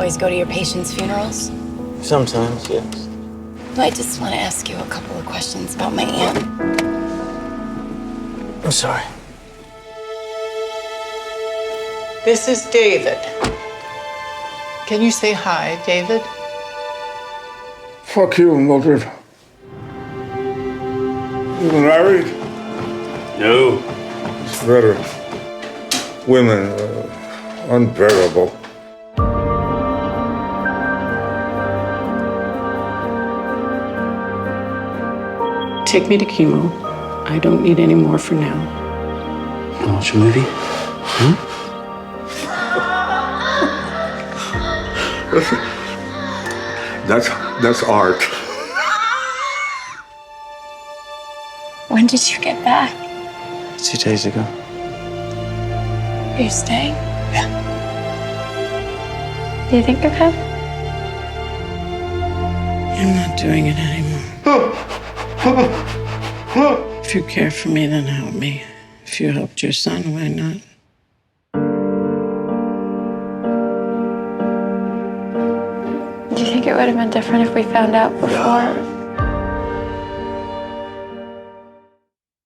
always go to your patients' funerals? Sometimes, yes. Well, I just want to ask you a couple of questions about my aunt. I'm sorry. This is David. Can you say hi, David? Fuck you, Mildred. You married? No. It's better. Women, unbearable. Take me to chemo. I don't need any more for now. Wanna watch a movie? That's art. When did you get back? 2 days ago. Are you staying? Yeah. Do you think of him? I'm not doing it anymore. If you care for me, then help me. If you helped your son, why not? Do you think it would have been different if we found out before?